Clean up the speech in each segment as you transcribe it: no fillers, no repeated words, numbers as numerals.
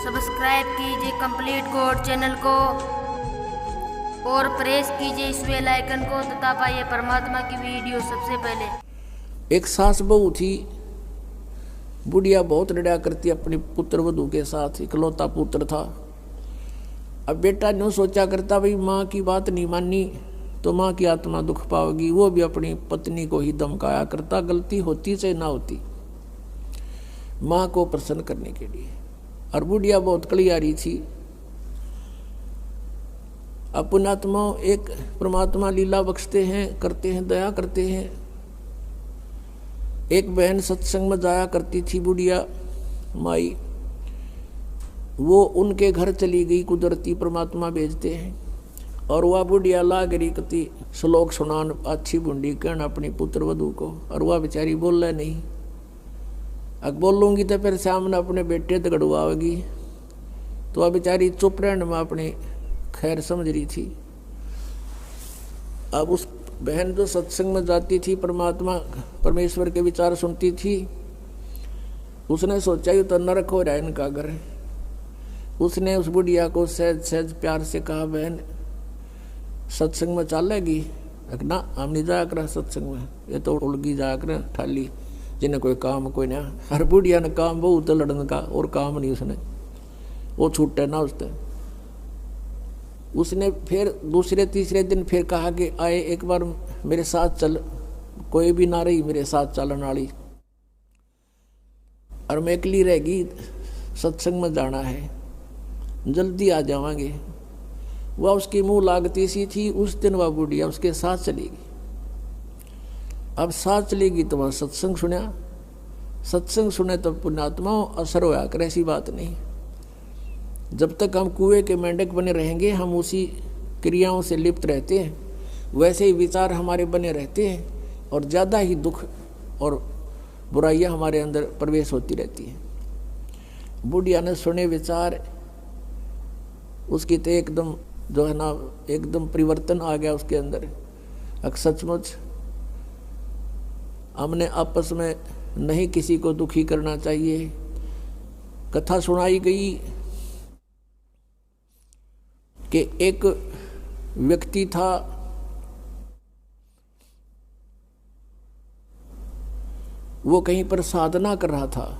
Subscribe कीजिए complete code channel को और प्रेस कीजिए इस बेल आइकन को तथा पाइए परमात्मा की वीडियो सबसे पहले। एक सास बहू थी। बुढ़िया बहुत लड़ा करती अपनी पुत्र वधू के साथ, इकलौता पुत्र था। अब बेटा न्यू सोचा करता भाई माँ की बात नहीं मानी तो माँ की आत्मा दुख पाओगी। वो भी अपनी पत्नी को ही धमकाया करता, गलती होती चाहे ना होती, माँ को प्रसन्न करने के लिए। और बुढ़िया बहुत कलियारी थी। अब पुण्यात्मा एक परमात्मा लीला बख्शते हैं, करते हैं, दया करते हैं। एक बहन सत्संग में जाया करती थी बुढ़िया माई, वो उनके घर चली गई, कुदरती परमात्मा भेजते हैं। और वह बुढ़िया लाग रही कति श्लोक सुनान अच्छी बुंडी कहना अपनी पुत्र वधू को, और वह बेचारी बोल रहा नहीं। अब बोलूँगी तो फिर सामने अपने बेटे दगड़वाएगी, तो वह बेचारी चुप रहने में अपनी खैर समझ रही थी। अब उस बहन जो सत्संग में जाती थी, परमात्मा परमेश्वर के विचार सुनती थी, उसने सोचा ये तो नरक हो रहा है इनका घर। उसने उस बुढ़िया को सहज सहज प्यार से कहा, बहन सत्संग में चलेगी? ना हम नहीं जाया कर सत्संग में, ये तो उलगी जाया कर ठाली, जिन्हें कोई काम कोई ना। हर बुढ़िया ने काम बहुत लड़ने का और काम नहीं उसने, वो छूटे ना उसने फिर दूसरे तीसरे दिन फिर कहा कि आए एक बार मेरे साथ चल। कोई भी ना रही मेरे साथ चलने वाली, और मैं अकेली रहेगी, सत्संग में जाना है, जल्दी आ जावांगे। वह उसकी मुंह लागती सी थी। उस दिन वह बुढ़िया उसके साथ चलेगी। अब साथ चलेगी तो वह सत्संग सुना, सत्संग सुने तो पुण्यात्मा असर होया कर, ऐसी बात नहीं। जब तक हम कुएं के मेंढक बने रहेंगे, हम उसी क्रियाओं से लिप्त रहते हैं, वैसे ही विचार हमारे बने रहते हैं, और ज़्यादा ही दुख और बुराइयां हमारे अंदर प्रवेश होती रहती हैं। बुढ़िया ने सुने विचार, उसकी तो एकदम जो है ना एकदम परिवर्तन आ गया उसके अंदर। सचमुच हमने आपस में नहीं किसी को दुखी करना चाहिए। कथा सुनाई गई कि एक व्यक्ति था, वो कहीं पर साधना कर रहा था,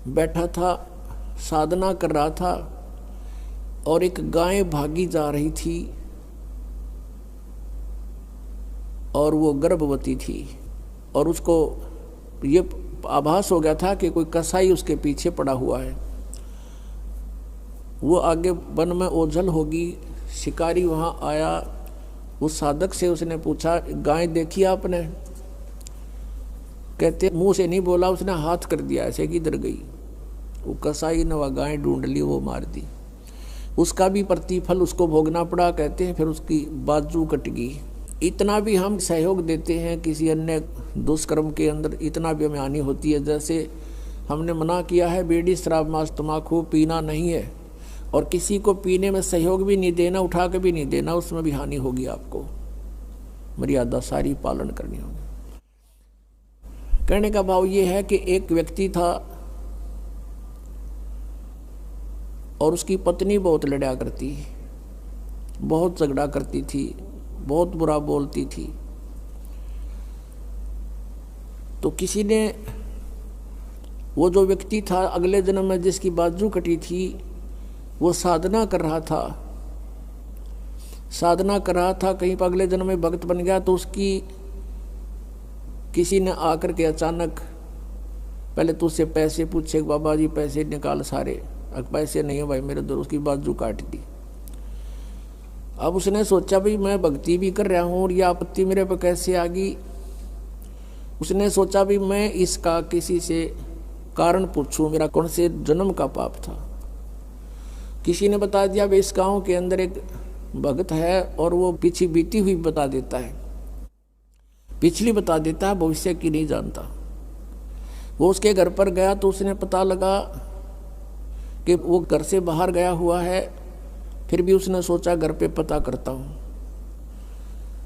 बैठा था, साधना कर रहा था, और एक गाय भागी जा रही थी और वो गर्भवती थी। और उसको ये आभास हो गया था कि कोई कसाई उसके पीछे पड़ा हुआ है। वो आगे वन में ओझल होगी। शिकारी वहाँ आया, उस साधक से उसने पूछा, गाय देखी आपने? कहते मुंह से नहीं बोला, उसने हाथ कर दिया ऐसे, किधर गई? वो कसाई ने वह गाय ढूंढ ली, वो मार दी। उसका भी प्रतिफल उसको भोगना पड़ा। कहते हैं फिर उसकी बाजू कट गई। इतना भी हम सहयोग देते हैं किसी अन्य दुष्कर्म के अंदर, इतना भी हमें हानि होती है। जैसे हमने मना किया है बीड़ी शराब मांस तम्बाकू पीना नहीं है, और किसी को पीने में सहयोग भी नहीं देना, उठा के भी नहीं देना, उसमें भी हानि होगी। आपको मर्यादा सारी पालन करनी होगी। कहने का भाव ये है कि एक व्यक्ति था और उसकी पत्नी बहुत लड़ा करती, बहुत झगड़ा करती थी, बहुत बुरा बोलती थी। तो किसी ने, वो जो व्यक्ति था अगले जन्म में जिसकी बाजू कटी थी, वो साधना कर रहा था, कहीं पर अगले जन्म में भक्त बन गया। तो उसकी किसी ने आकर के अचानक पहले तो उससे पैसे पूछे, बाबा जी पैसे निकाल सारे। पैसे नहीं है भाई मेरे दो, उसकी बाजू काट दी। अब उसने सोचा भाई मैं भक्ति भी कर रहा हूँ और यह आपत्ति मेरे पर कैसे आ गई। उसने सोचा भाई मैं इसका किसी से कारण पूछूं, मेरा कौन से जन्म का पाप था। किसी ने बता दिया भाई इस गाँव के अंदर एक भक्त है और वो पीछे बीती हुई बता देता है, पिछली बता देता है, भविष्य की नहीं जानता। वो उसके घर पर गया तो उसने पता लगा कि वो घर से बाहर गया हुआ है। फिर भी उसने सोचा घर पे पता करता हूँ।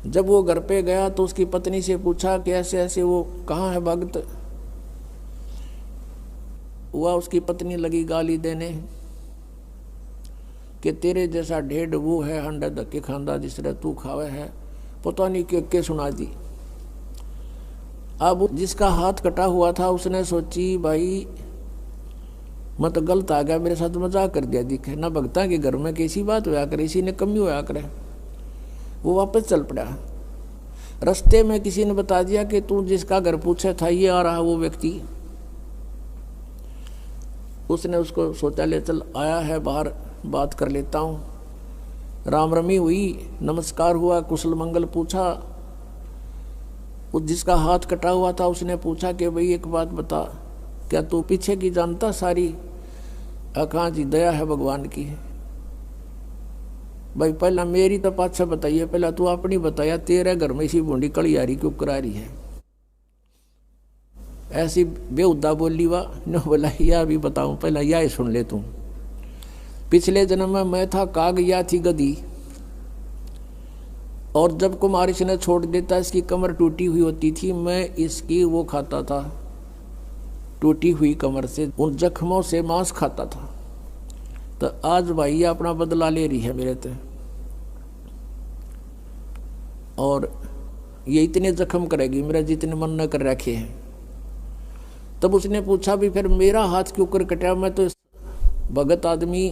जब वो घर पे गया तो उसकी पत्नी से पूछा कि ऐसे ऐसे वो कहाँ है भक्त। वह उसकी पत्नी लगी गाली देने कि तेरे जैसा ढेड वो है हंडा धक्के खांदा जिस तरह तू खावे है, पता नहीं के सुना दी। अब जिसका हाथ कटा हुआ था उसने सोची भाई मैं तो गलत आ गया, मेरे साथ मजाक कर दिया दिखे ना, भगता के घर में कैसी बात होया करे, इसी ने कमी होया करे। वो वापस चल पड़ा। रास्ते में किसी ने बता दिया कि तू जिसका घर पूछे था ये आ रहा वो व्यक्ति। उसने उसको सोचा ले चल आया है बाहर बात कर लेता हूँ। राम रमी हुई, नमस्कार हुआ, कुशल मंगल पूछा। उस जिसका हाथ कटा हुआ था उसने पूछा कि भाई एक बात बता, क्या तू पीछे की जानता सारी? कहाँ जी दया है भगवान की। भाई पहला मेरी तो पाछा बताइए, पहला तू अपनी बताया, तेरे घर में इसी बूंदी कलियारी क्यों करा रही है? ऐसी बेहुदा बोली वा न बोला या भी बताऊं, पहला या ही सुन ले तू। पिछले जन्म में मैं था काग, या थी गधी, और जब कुमार इसने छोड़ देता इसकी कमर टूटी हुई होती थी, मैं इसकी वो खाता था, टूटी हुई कमर से उन जख्मों से मांस खाता था। तो आज भाई ये अपना बदला ले रही है मेरे से, और ये इतने जख्म करेगी मेरा जितने मन न कर रखे हैं। तब उसने पूछा भी फिर मेरा हाथ क्यों कर कटा? मैं तो भगत आदमी,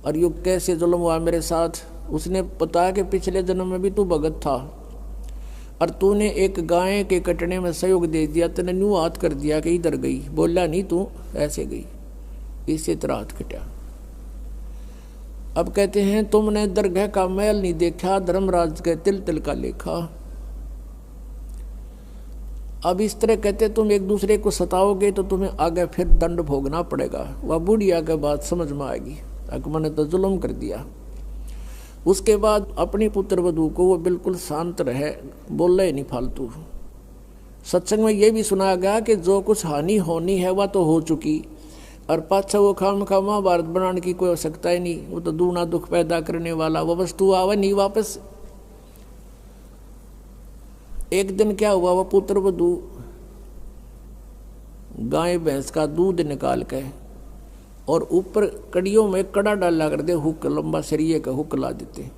और युग कैसे जुल्म हुआ मेरे साथ? उसने बताया कि पिछले जन्म में भी तू भगत था और तूने एक गाय के कटने में सहयोग दे दिया, तूने न्यू हाथ कर दिया कि इधर गई, बोला नहीं तू ऐसे गई, इसी तरह हाथ कटा। अब कहते हैं तुमने दरगाह का मैल नहीं देखा, धर्मराज के तिल तिल का लेखा। अब इस तरह कहते तुम एक दूसरे को सताओगे तो तुम्हें आगे फिर दंड भोगना पड़ेगा। वह बुढ़िया के बात समझ में आएगी, अकबर ने तो जुल्म कर दिया। उसके बाद अपनी पुत्र वधू को वो बिल्कुल शांत रहे, बोले नहीं फालतू। सत्संग में ये भी सुनाया गया कि जो कुछ हानि होनी है वह तो हो चुकी, और पाछा वो खाम खा महाभारत बनाने की कोई आवश्यकता ही नहीं। वो तो दूना दुख पैदा करने वाला वो वस्तु आवा नहीं वापस। एक दिन क्या हुआ, वह पुत्र वधू गाय भैंस का दूध निकाल के और ऊपर कड़ियों में कड़ा डाला कर दे, हुक लंबा सरिये का हुक ला देते,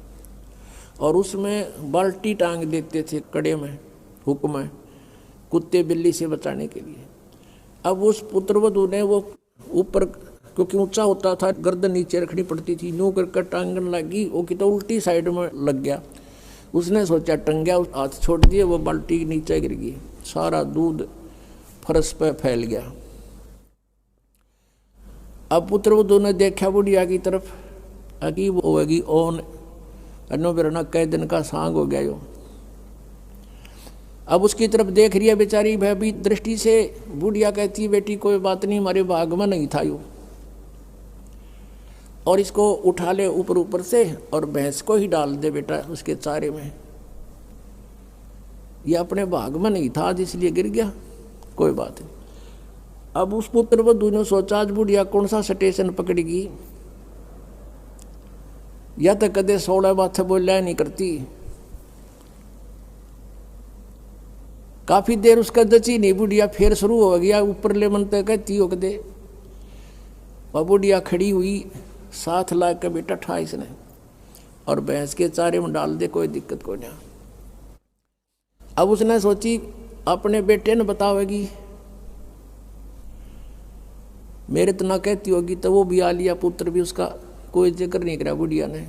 और उसमें बाल्टी टांग देते थे कड़े में, हुक में, कुत्ते बिल्ली से बचाने के लिए। अब उस पुत्रवधू ने वो ऊपर, क्योंकि ऊंचा होता था, गर्दन नीचे रखनी पड़ती थी, न्यू कर टांगन लगी, वो कि तो उल्टी साइड में लग गया। उसने सोचा टंग्या, हाथ छोड़ दिए, वो बाल्टी नीचे गिर गई, सारा दूध फर्श पे फैल गया। अब पुत्रवधू ने देखा बुढ़िया की तरफ, अगी वो होगी ओन अनो बिरना कई दिन का सांग हो गया यो। अब उसकी तरफ देख रही है बेचारी भयभीत दृष्टि से। बुढ़िया कहती बेटी कोई बात नहीं, हमारे भाग में नहीं था यो, और इसको उठा ले ऊपर ऊपर से और भैंस को ही डाल दे बेटा उसके चारे में, ये अपने भाग में नहीं था इसलिए गिर गया, कोई बात नहीं। अब उस पुत्र वधू ने सोचा आज बुढ़िया कौन सा स्टेशन पकड़ेगी, या तो कदे 16 बात बोलिया नहीं करती। काफी देर उसका दची नहीं, बुढ़िया फिर शुरू हो गया ऊपर ले मन तक कहती हो कदे। वह बुढ़िया खड़ी हुई, साथ ला के बेटा ठा इसने और भैंस के चारे में डाल दे, कोई दिक्कत कोई नहीं। अब उसने सोची अपने बेटे ने बतावेगी, मेरे तो ना कहती होगी, तो वो भी आ लिया, पुत्र भी उसका, कोई जिक्र नहीं करा बुढ़िया ने।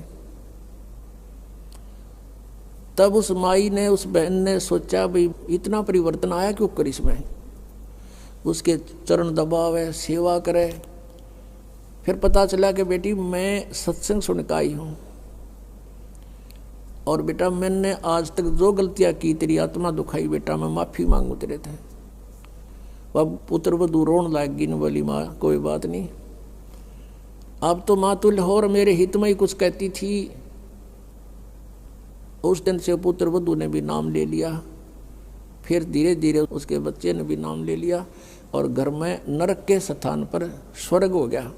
तब उस माई ने, उस बहन ने सोचा भाई इतना परिवर्तन आया क्यों कर इसमें, उसके चरण दबावे, सेवा करे। फिर पता चला कि बेटी मैं सत्संग सुन के आई हूँ, और बेटा मैंने आज तक जो गलतियाँ की तेरी आत्मा दुखाई, बेटा मैं माफ़ी मांगू तेरे थे। अब पुत्र वधू रोन लाग गई, न बोली माँ कोई बात नहीं, अब तो माँ तुल्य हो और मेरे हित में ही कुछ कहती थी। उस दिन से पुत्र वधू ने भी नाम ले लिया, फिर धीरे धीरे उसके बच्चे ने भी नाम ले लिया, और घर में नरक के स्थान पर स्वर्ग हो गया।